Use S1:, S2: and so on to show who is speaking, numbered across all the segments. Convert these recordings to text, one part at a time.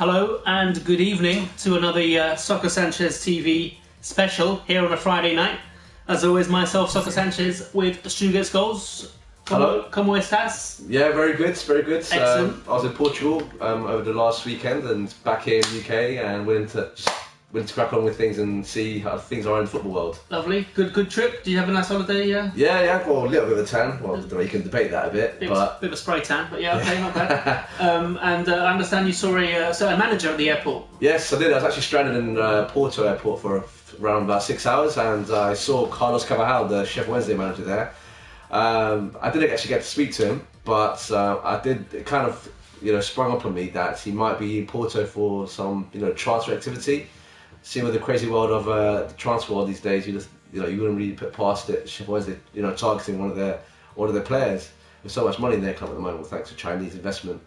S1: Hello and good evening to another Soccer Sanchez TV special here on a Friday night. As always, myself, Soccer Sanchez, with Stu Gets Goals.
S2: Hello.
S1: ¿Cómo estás?
S2: Yeah, very good, very good.
S1: Excellent.
S2: I was in Portugal over the last weekend and back here in the UK, and went to crack on with things and see how things are in the football world.
S1: Lovely. Good trip. Did you have a nice holiday?
S2: Yeah, well, a little bit of a tan. Well, I don't know, you can debate that a bit,
S1: Bit
S2: but...
S1: of a spray tan, but yeah, okay, not bad. And I understand you saw a manager at the airport.
S2: Yes, I did. I was actually stranded in Porto airport for around about 6 hours, and I saw Carlos Carvajal, the Sheffield Wednesday manager there. I didn't actually get to speak to him, but I did. It kind of, sprung up on me that he might be in Porto for some, transfer activity. Seeing with the crazy world of the transfer world these days, you wouldn't really put past it. Sheffield Wednesday, targeting one of their players with so much money in their club at the moment, thanks to Chinese investment.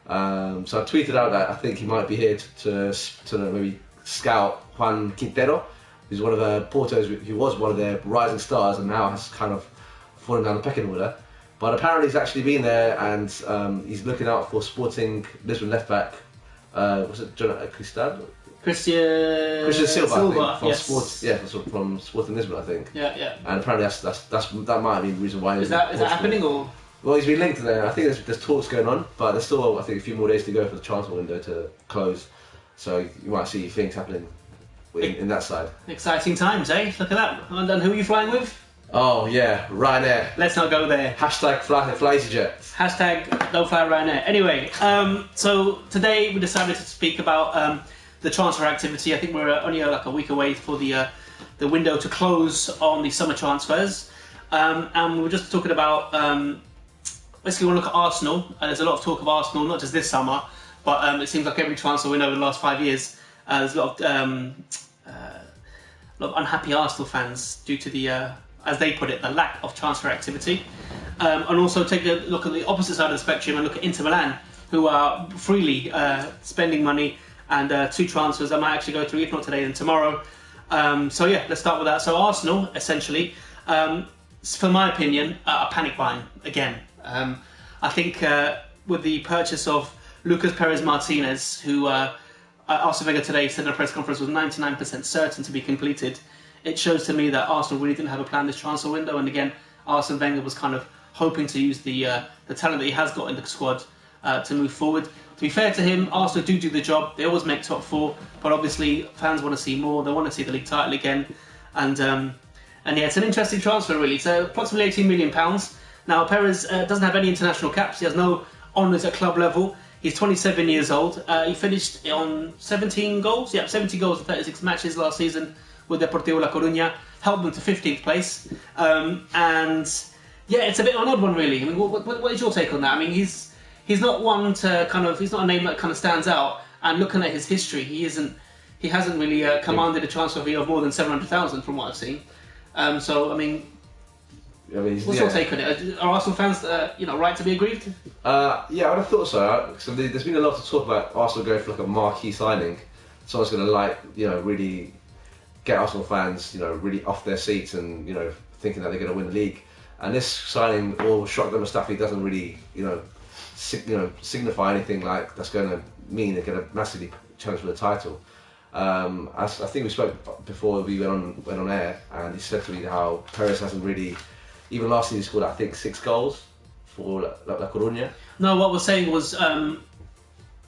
S2: So I tweeted out that I think he might be here to maybe scout Juan Quintero, who's one of who was one of their rising stars and now has kind of fallen down the pecking order. But apparently he's actually been there, and he's looking out for Sporting Lisbon left back. Was it Christian Silva, I think, from Sporting Lisbon, I think.
S1: Yeah.
S2: And apparently that might be the reason why.
S1: Is that happening or?
S2: Well, he's been linked there. I think there's talks going on, but there's still, I think, a few more days to go for the transfer window to close. So you might see things happening in that side.
S1: Exciting times, eh? Look at that. And then who are you flying with?
S2: Oh yeah, Ryanair.
S1: Let's not go there.
S2: Hashtag FlyEasyJet.
S1: Hashtag don't fly Ryanair. Anyway, so today we decided to speak about the transfer activity. I think we're only like a week away for the window to close on the summer transfers, and we were just talking about basically we want to look at Arsenal. There's a lot of talk of Arsenal, not just this summer, but it seems like every transfer window over the last 5 years, there's a lot of unhappy Arsenal fans due to the as they put it, the lack of transfer activity. And also take a look at the opposite side of the spectrum and look at Inter Milan, who are freely spending money, and 2 transfers that might actually go through, if not today, then tomorrow. So yeah, let's start with that. So Arsenal, essentially, for my opinion, a panic buying again. I think with the purchase of Lucas Perez Martinez, who Arsene Wenger today said in a press conference was 99% certain to be completed, it shows to me that Arsenal really didn't have a plan this transfer window. And again, Arsene Wenger was kind of hoping to use the talent that he has got in the squad to move forward. To be fair to him, Arsenal do the job. They always make top 4, but obviously fans want to see more. They want to see the league title again, and yeah, it's an interesting transfer really. So approximately £18 million. Now Perez doesn't have any international caps. He has no honours at club level. He's 27 years old. He finished on 17 goals. Yeah, 70 goals in 36 matches last season with Deportivo La Coruña, helped them to 15th place. And yeah, it's a bit of an odd one really. I mean, what is your take on that? I mean, he's not one to he's not a name that kind of stands out. And looking at his history, he hasn't really commanded a transfer fee of more than 700,000 from what I've seen. So I mean, what's your take on it? Are Arsenal fans, right to be aggrieved?
S2: Yeah, I would have thought so. So there's been a lot of talk about Arsenal going for like a marquee signing. Someone's going to really get Arsenal fans, really off their seats and thinking that they're going to win the league. And this signing, or Shotgun Mustafi, doesn't really, signify anything like that's going to mean they're going to massively challenge for the title. I think we spoke before we went on air, and he said to me how Perez hasn't really, even last season he scored I think 6 goals for La Coruña.
S1: No, what we're saying was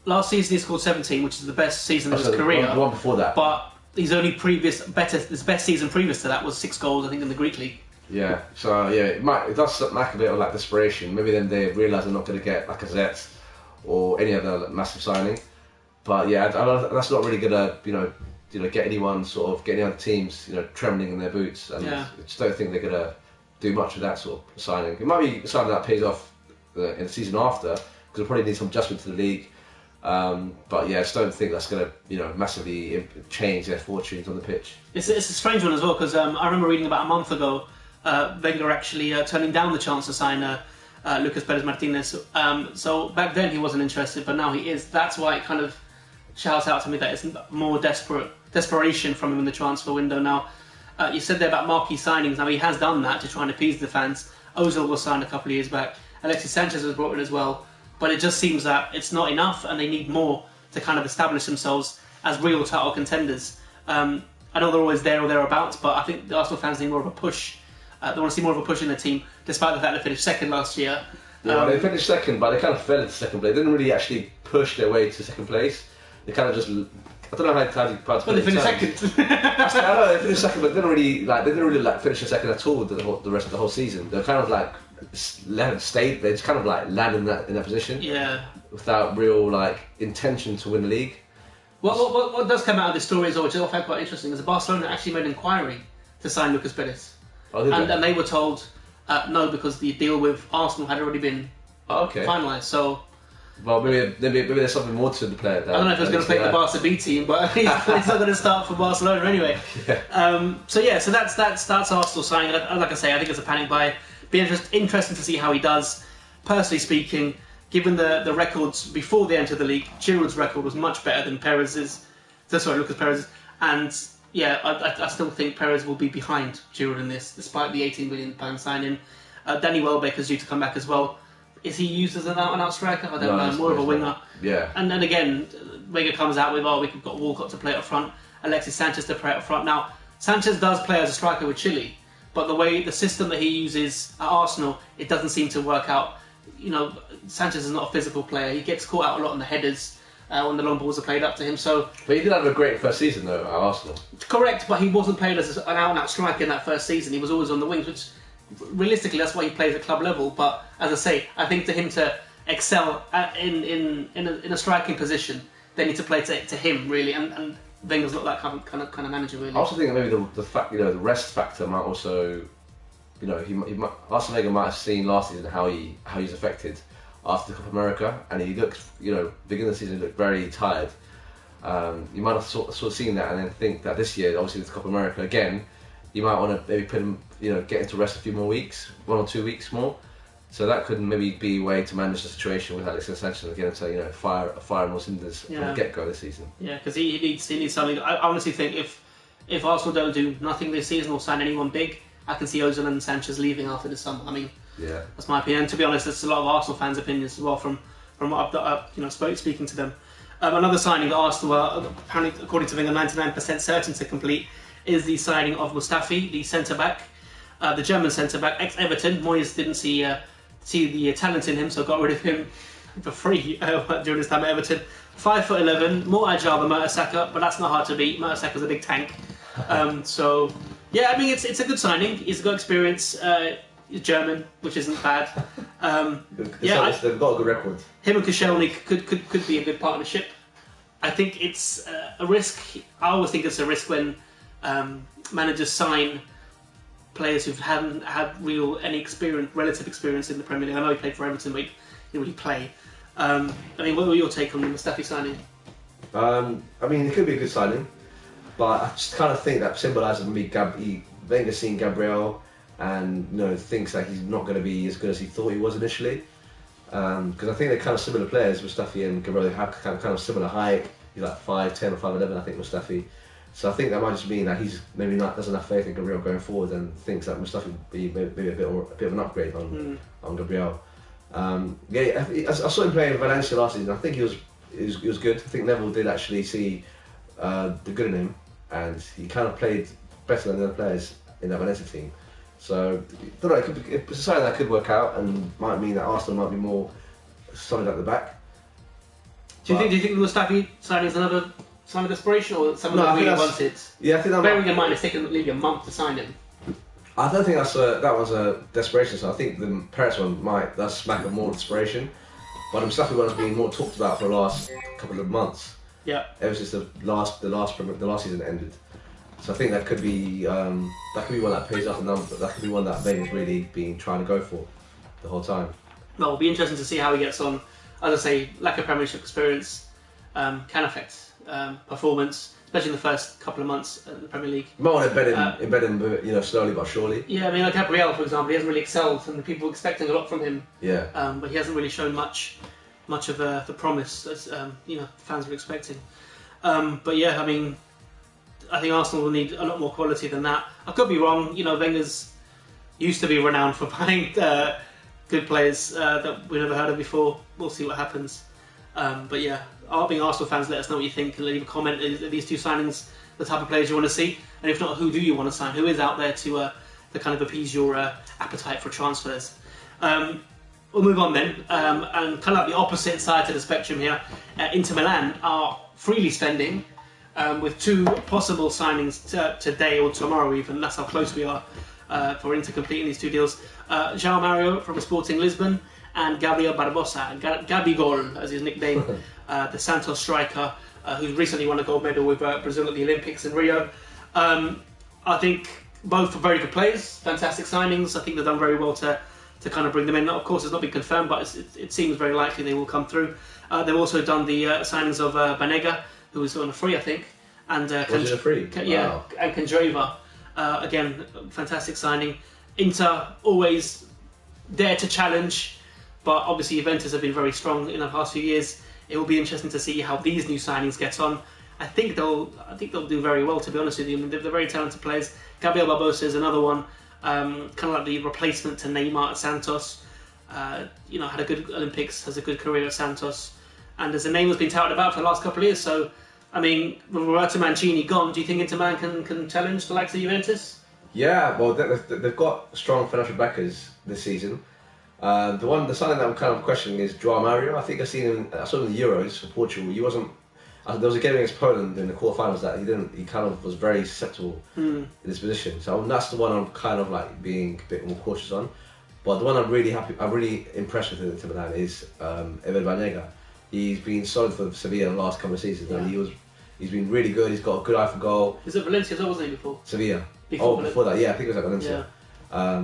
S1: last season he scored 17, which is the best season of his career.
S2: The one before that.
S1: But his best season previous to that was 6 goals, I think, in the Greek league.
S2: Yeah, so yeah, it does lack a bit of desperation. Maybe then they realise they're not going to get Lacazette or any other massive signing. But yeah, that's not really going to get anyone get any other teams trembling in their boots. And I just don't think they're going to do much with that sort of signing. It might be something that pays off in the season after, because they'll probably need some adjustment to the league. But yeah, I just don't think that's going to massively change their fortunes on the pitch. It's
S1: a strange one as well, because I remember reading about a month ago Wenger actually turning down the chance to sign Lucas Perez Martinez. So back then he wasn't interested, but now he is. That's why it kind of shouts out to me that it's more desperation from him in the transfer window now. You said there about marquee signings. Now he has done that to try and appease the fans. Ozil was signed a couple of years back. Alexis Sanchez was brought in as well. But it just seems that it's not enough, and they need more to kind of establish themselves as real title contenders. I know they're always there or thereabouts, but I think the Arsenal fans need more of a push. They want to see more of a push in the team, despite the fact they finished second last year.
S2: Yeah, they finished second, but they kind of fell into second place. They didn't really actually push their way to second place. They kind of just, I don't know how you put it.
S1: Well, they finished second.
S2: I know they finished second, but they didn't really finish second at all the rest of the whole season. They're kind of like stayed. They just kind of like landed in that position.
S1: Yeah. Without
S2: real like intention to win the league.
S1: What does come out of this story is, which I found quite interesting, is that Barcelona actually made an inquiry to sign Lucas Perez.
S2: Oh, did they?
S1: And they were told no, because the deal with Arsenal had already been finalised. So,
S2: well, maybe there's something more to the player.
S1: I don't know if he's going to play the Barca B team, but he's not going to start for Barcelona anyway.
S2: Yeah.
S1: So that's Arsenal signing. Like I say, I think it's a panic buy. Be interesting to see how he does. Personally speaking, given the records before they entered the league, Giroud's record was much better than Perez's. Lucas Perez's. And yeah, I still think Perez will be behind Giroud in this, despite the £18 million signing. Danny Welbeck is due to come back as well. Is he used as an out-and-out striker? I don't know, more of a winger.
S2: Yeah.
S1: And then again, Wenger comes out with, we've got Walcott to play up front, Alexis Sanchez to play up front. Now, Sanchez does play as a striker with Chile, but the system that he uses at Arsenal, it doesn't seem to work out. You know, Sanchez is not a physical player. He gets caught out a lot on the headers when the long balls are played up to him. So,
S2: but he did have a great first season though at Arsenal.
S1: Correct, but he wasn't played as an out-and-out striker in that first season. He was always on the wings, which realistically that's why he plays at club level. But as I say, I think for him to excel in a striking position, they need to play to him really. And Wenger's not that kind of manager really.
S2: I also think maybe the fact, the rest factor might also, Arsene Wenger might have seen last season how he's affected after the Copa America, and he looked, beginning of the season, he looked very tired. You might have sort of seen that, and then think that this year, obviously with Copa America again, you might want to maybe put him, get him to rest a few more weeks, 1 or 2 weeks more. So that could maybe be a way to manage the situation with Alexis Sanchez and get him to, fire on all cylinders from the get-go this season. Yeah,
S1: because he needs something. I honestly think if Arsenal don't do nothing this season or sign anyone big, I can see Ozil and Sanchez leaving after the summer. I mean,
S2: yeah,
S1: that's my opinion. And to be honest, that's a lot of Arsenal fans' opinions as well from what I've speaking to them. Another signing that Arsenal are apparently, according to Wenger, 99% certain to complete is the signing of Mustafi, the centre back, the German centre back, ex-Everton. Moyes didn't see the talent in him, so got rid of him for free during his time at Everton. 5'11", more agile than Mertesacker, but that's not hard to beat. Mertesacker's a big tank. So yeah, I mean it's a good signing. He's got experience. He's German, which isn't bad.
S2: They've got a good record.
S1: Him and Koscielny could be a good partnership. I think it's a risk. I always think it's a risk when managers sign players who haven't had relative experience in the Premier League. I know he played for Everton, but he didn't really play. I mean, what were your take on the Mustafi signing?
S2: I mean, it could be a good signing, but I just kind of think that symbolises me. Wenger seeing Gabriel and thinks that he's not going to be as good as he thought he was initially. Because I think they're kind of similar players, Mustafi and Gabriel. They have kind of similar height. He's like 5'10" or 5'11", I think, Mustafi. So I think that might just mean that he's maybe doesn't have faith in Gabriel going forward, and thinks that Mustafi would be maybe a bit of an upgrade on Gabriel. I saw him play in Valencia last season. I think he was good. I think Neville did actually see the good in him, and he kind of played better than the other players in that Valencia team. So I don't know, it's a sign that could work out, and might mean that Arsenal might be more solid at the back.
S1: Do you think the Mustafi signing is another sign of desperation, or someone that really wants it?
S2: Yeah, I think that
S1: bearing in mind it's taken the league a month to sign him.
S2: I don't think that was a desperation. So I think the Perez one that's smack of more desperation, but the Mustafi one has been more talked about for the last couple of months.
S1: Yeah.
S2: Ever since the last season ended. So I think that could be one that pays off, and that could be one that Wenger's really been trying to go for the whole time.
S1: Well, it'll be interesting to see how he gets on. As I say, lack of Premiership experience can affect performance, especially in the first couple of months in the Premier League.
S2: You might want to embed him, slowly but surely.
S1: Yeah, I mean, like Gabriel, for example, he hasn't really excelled, and people were expecting a lot from him.
S2: Yeah.
S1: But he hasn't really shown much of the promise as fans were expecting. But yeah, I mean, I think Arsenal will need a lot more quality than that. I could be wrong. Wenger's used to be renowned for buying good players that we never heard of before. We'll see what happens. But yeah, being Arsenal fans, let us know what you think. Leave a comment. Are these two signings the type of players you want to see? And if not, who do you want to sign? Who is out there to kind of appease your appetite for transfers? We'll move on then, and kind of like the opposite side to the spectrum here. Inter Milan are freely spending, with two possible signings today or tomorrow even. That's how close we are for Inter completing these two deals. João Mario from Sporting Lisbon and Gabriel Barbosa, Gabigol as his nickname, the Santos striker, who's recently won a gold medal with Brazil at the Olympics in Rio. I think both are very good players, fantastic signings. I think they've done very well to kind of bring them in. Of course, it's not been confirmed, but it seems very likely they will come through. They've also done the signings of Banega, who was on a free, I think, and
S2: was it a free?
S1: Yeah,
S2: wow.
S1: And Kandreva. Again, fantastic signing. Inter always dare to challenge, but obviously Juventus have been very strong in the past few years. It will be interesting to see how these new signings get on. I think they'll do very well, to be honest with you. I mean, they're very talented players. Gabriel Barbosa is another one. Kind of like the replacement to Neymar at Santos. Had a good Olympics, has a good career at Santos, and as a name has been touted about for the last couple of years. So, I mean, with Roberto Mancini gone, do you think Inter Milan can challenge the likes of Juventus?
S2: Yeah, well, they've got strong financial backers this season. The signing that I'm kind of questioning is João Mario. I think I saw him in the Euros for Portugal. He wasn't. There was a game against Poland in the quarterfinals that he kind of was very susceptible in his position. So that's the one I'm kind of like being a bit more cautious on. But the one I'm really impressed with in Inter Milan is Ever Banega. He's been solid for Sevilla the last couple of seasons, and he's been really good. He's got a good eye for goal.
S1: He was at Valencia as well, wasn't he, before?
S2: Sevilla.
S1: Before
S2: that, yeah, I think it was at Valencia. Yeah.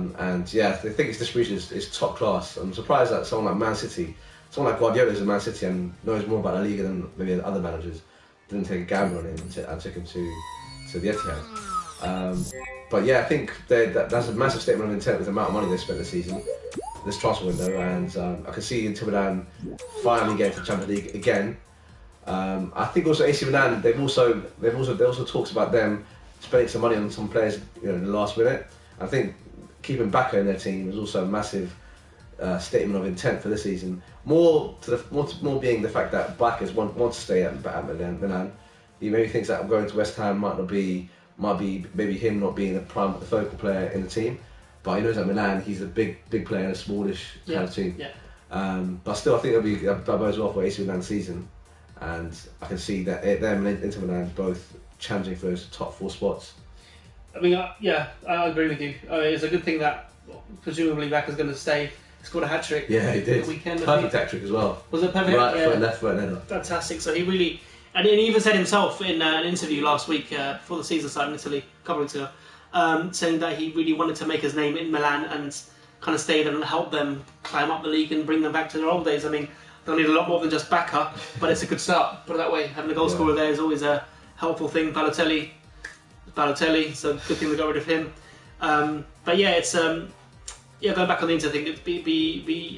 S2: I think his distribution is top class. I'm surprised that someone like Man City, someone like Guardiola is in Man City and knows more about La Liga than maybe other managers, didn't take a gamble on him and took him to the Etihad. But yeah, I think that's a massive statement of intent with the amount of money they spent this season, this transfer window, and I can see Inter Milan finally getting to the Champions League again. I think also AC Milan, there also talks about them spending some money on some players in the last minute. I think keeping Bacca in their team is also a massive statement of intent for this season. More being the fact that Bacca wants to stay at Milan. He maybe thinks that going to West Ham might be maybe him not being the focal player in the team. But he knows at Milan he's a big player in a smallish kind of team.
S1: Yeah.
S2: But still, I think that bodes well for AC Milan's season, and I can see that them and Inter Milan both challenging for those top 4 spots.
S1: I mean, I agree with you. It's a good thing that presumably Bacca's going to stay. He scored a hat trick.
S2: Yeah, he did.
S1: The weekend.
S2: Perfect hat trick as well.
S1: Was it perfect?
S2: Right foot, left foot, and header.
S1: Fantastic. So he really, and he even said himself in an interview last week before the season started in Italy, a couple of weeks ago, saying that he really wanted to make his name in Milan and kind of stay there and help them climb up the league and bring them back to their old days. I mean, they'll need a lot more than just Bacca, but it's a good start. Put it that way. Having a goal scorer there is always a helpful thing. Balotelli, so good thing we got rid of him. But yeah, it's going back on the Inter thing.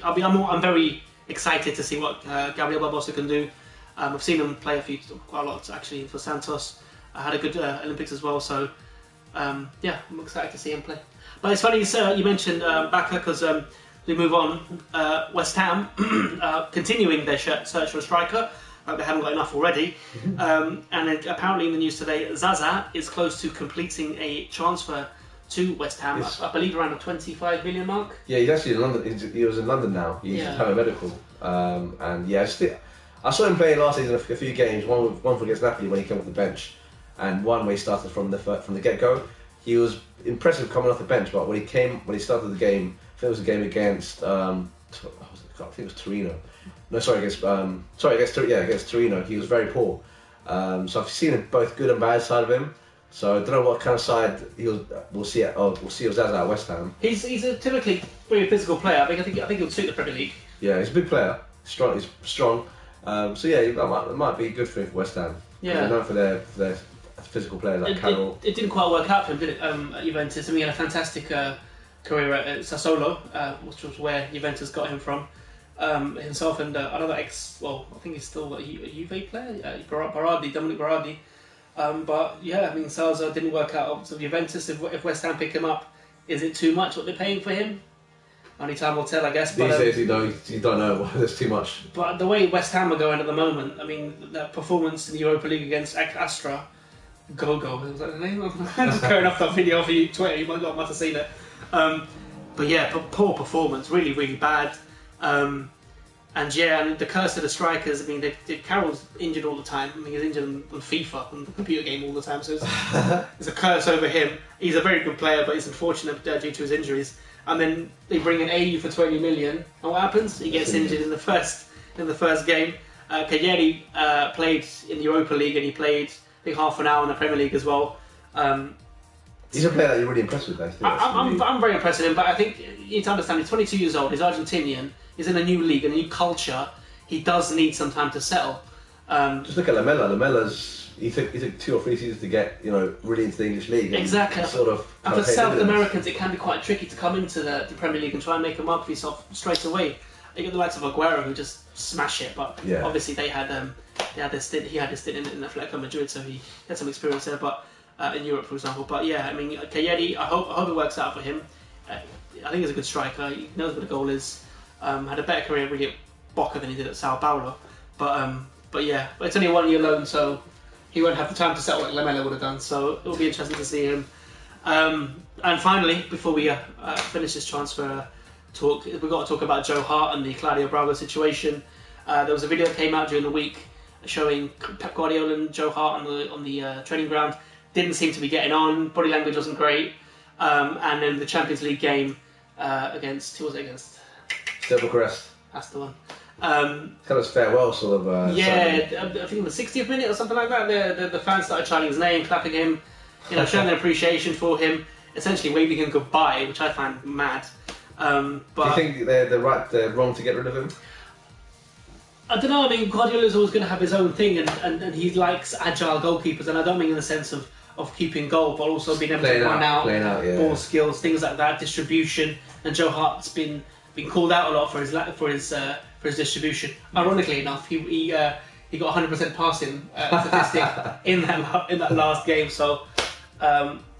S1: I'm very excited to see what Gabriel Barbosa can do. I've seen him play quite a lot actually for Santos. I had a good Olympics as well, so I'm excited to see him play. But it's funny you mentioned Bacca because we move on. West Ham continuing their search for a striker. They haven't got enough already. And apparently in the news today, Zaza is close to completing a transfer to West Ham. I believe around the 25 million mark. Yeah,
S2: he's actually in London. He was in London now. He's having a medical. I saw him play last season a few games. One for against Napoli when he came off the bench, and one where he started from the get-go. He was impressive coming off the bench, but when he started the game, I think it was a game against I think it was Torino. No, sorry, against Torino. He was very poor. So I've seen both good and bad side of him. So I don't know what kind of side we'll see of Zaza at West Ham.
S1: He's a typically very physical player. I think he'll suit the Premier League.
S2: Yeah, he's a big player. He's strong. It might be good for West Ham.
S1: Yeah,
S2: they're known for their physical players like Carroll.
S1: It didn't quite work out for him, did it? At Juventus. I mean, he had a fantastic career at Sassuolo, which was where Juventus got him from. Himself and another I think he's still a Juve player, Dominic Berardi. But yeah, I mean, Salazar didn't work out. So Juventus, if West Ham pick him up, is it too much what they're paying for him? only time will tell, I guess.
S2: These days, you don't know. There's too much.
S1: But the way West Ham are going at the moment, I mean, that performance in the Europa League against Astra, Go-Go, was that the name? Just going off that video for you, Twitter, you might not have seen it. But yeah, poor performance, really, really bad. And yeah, and the curse of the strikers, I mean, Carroll's injured all the time. I mean, he's injured on FIFA, on the computer game all the time, so it's a curse over him. He's a very good player, but he's unfortunate due to his injuries. And then they bring in AU for 20 million, and what happens? He gets injured in the first game. Kajeri played in the Europa League, and he played, I think, half an hour in the Premier League as well.
S2: He's a player that you're really impressed with, I think.
S1: I'm very impressed with him, but I think you need to understand he's 22 years old, he's Argentinian, he's in a new league, a new culture. He does need some time to settle.
S2: Just look at Lamela. He took 2 or 3 seasons to get really into the English league.
S1: Exactly.
S2: And
S1: for South Americans, it can be quite tricky to come into the Premier League and try and make a mark for yourself straight away. You get the likes of Aguero who just smash it, but obviously they had their stint. He had a stint in Atletico Madrid, so he had some experience there. But in Europe, for example. But yeah, I mean, Kayedi, I hope it works out for him. I think he's a good striker. He knows what a goal is. Had a better career really at Boca than he did at Sao Paulo. But yeah, it's only a 1-year loan, so he won't have the time to settle like Lamela would have done. So it'll be interesting to see him. And finally, before we finish this transfer talk, we've got to talk about Joe Hart and the Claudio Bravo situation. There was a video that came out during the week showing Pep Guardiola and Joe Hart on the training ground. Didn't seem to be getting on. Body language wasn't great. And then the Champions League game against, who was it against?
S2: Steaua Bucharest.
S1: That's the one.
S2: Kind of farewell sort of.
S1: Yeah, I think in the 60th minute or something like that, the fans started chanting his name, clapping him, showing their appreciation for him, essentially waving him goodbye, which I find mad. But
S2: do you think they're wrong to get rid of him?
S1: I don't know. I mean, Guardiola's always going to have his own thing, and he likes agile goalkeepers, and I don't mean in the sense of keeping goal, but also being able to run out, ball skills, things like that, distribution. And Joe Hart's been called out a lot for his distribution. Ironically enough, he got 100% passing statistic in that last game. So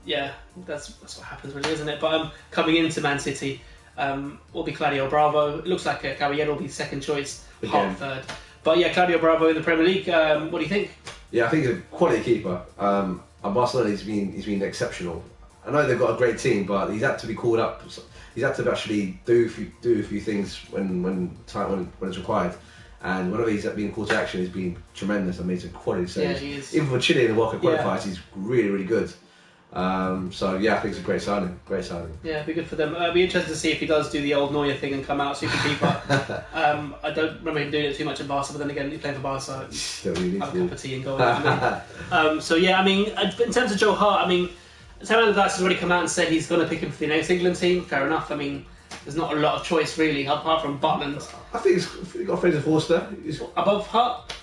S1: yeah, that's what happens, really, isn't it? But coming into Man City will be Claudio Bravo. It looks like Caballero will be second choice, Hart third. But yeah, Claudio Bravo in the Premier League. What do you think?
S2: Yeah, I think he's a quality keeper. At Barcelona, he's been exceptional. I know they've got a great team, but he's had to be called up. He's had to actually do a few things when it's required. And whenever he's been called to action, he's been tremendous and made some quality saves.
S1: Yeah, he is.
S2: Even for Chile in the World Cup qualifiers, he's really, really good. So yeah, I think it's a great signing. Great signing.
S1: Yeah, it'd be good for them. It'd be interesting to see if he does do the old Neuer thing and come out superkeeper. I don't remember him doing it too much in Barca, but then again, he's playing for Barca. Have a cup of tea and go. So yeah, I mean, in terms of Joe Hart, I mean, Sam Allardyce has already come out and said he's going to pick him for the next England team. Fair enough. I mean, there's not a lot of choice really, apart from Butland.
S2: I think he's got Fraser Forster.
S1: Above Hart?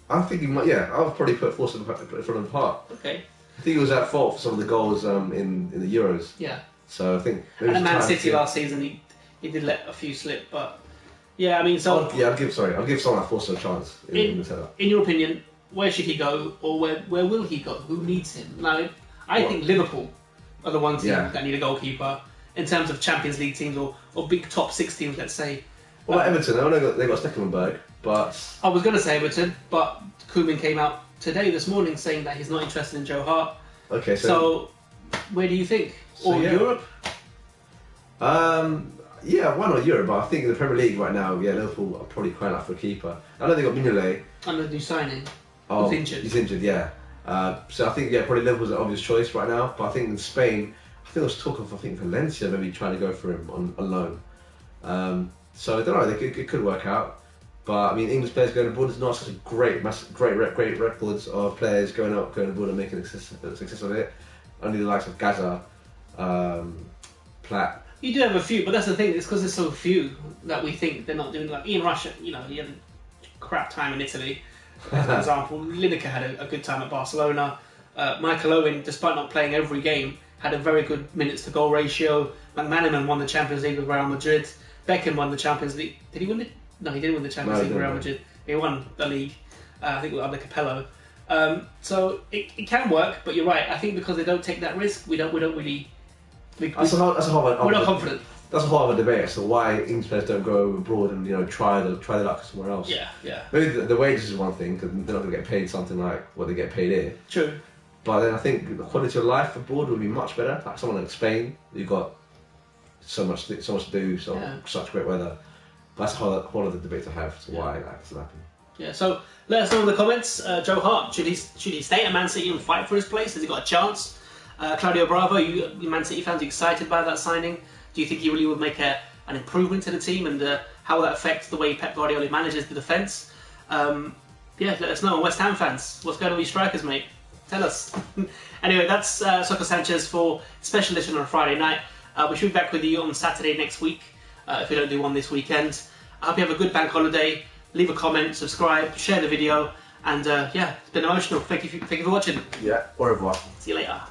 S2: I think he might. Yeah, I would probably put Forster in front of Hart.
S1: Okay.
S2: I think he was at fault for some of the goals in the Euros.
S1: Yeah.
S2: So I think.
S1: And at Man City last season, he did let a few slip, but yeah, I mean, so.
S2: I'll give someone like Forster a chance in the setup.
S1: In your opinion, where should he go, or where will he go? Who needs him? Now, I think Liverpool are the one team that need a goalkeeper in terms of Champions League teams or big top 6 teams, let's say.
S2: Well, Everton, I know they've got Stekelenburg, but
S1: I was going to say Everton, but Koeman came out this morning saying that he's not interested in Joe Hart.
S2: Okay,
S1: so where do you think? Europe?
S2: Yeah, why not Europe? But I think in the Premier League right now, Liverpool are probably crying out for a keeper. I know they got Mignolet.
S1: And the new signing.
S2: He's
S1: injured.
S2: He's injured, yeah. So I think probably Liverpool's an obvious choice right now. But I think in Spain, I think there was talk of Valencia maybe trying to go for him on loan. So I don't know. It could work out. But I mean, English players going abroad is not such a great records of players going abroad and making a success of it. Only the likes of Gaza, Platt.
S1: You do have a few, but that's the thing. It's because there's so few that we think they're not doing. Like Ian Rush, he had a crap time in Italy. As an example, Lineker had a good time at Barcelona. Michael Owen, despite not playing every game, had a very good minutes to goal ratio. McManaman won the Champions League with Real Madrid. Beckham won the Champions League. Did he win it? No, he didn't win the Champions League with Real Madrid. He won the league, I think, under Capello. So it can work, but you're right. I think because they don't take that risk, we don't really. We're not confident.
S2: that's a whole other debate as to why English players don't go abroad and try their luck somewhere else.
S1: Yeah, yeah.
S2: Maybe the wages is one thing because they're not going to get paid something like what they get paid here.
S1: True.
S2: But then I think the quality of life abroad would be much better. Like someone like Spain, you've got so much to do, such great weather. But that's a whole other debate to have as to why that doesn't happen.
S1: Yeah, so let us know in the comments. Joe Hart, should he stay at Man City and fight for his place? Has he got a chance? Claudio Bravo, you Man City fans, are excited by that signing? Do you think he really would make an improvement to the team, and how will that affect the way Pep Guardiola manages the defence? Let us know. West Ham fans, what's going on with your strikers, mate? Tell us. Anyway, that's Soccer Sanchez for special edition on a Friday night. We should be back with you on Saturday next week, if we don't do one this weekend. I hope you have a good bank holiday. Leave a comment, subscribe, share the video, and it's been emotional. Thank you for watching.
S2: Yeah, au revoir.
S1: See you later.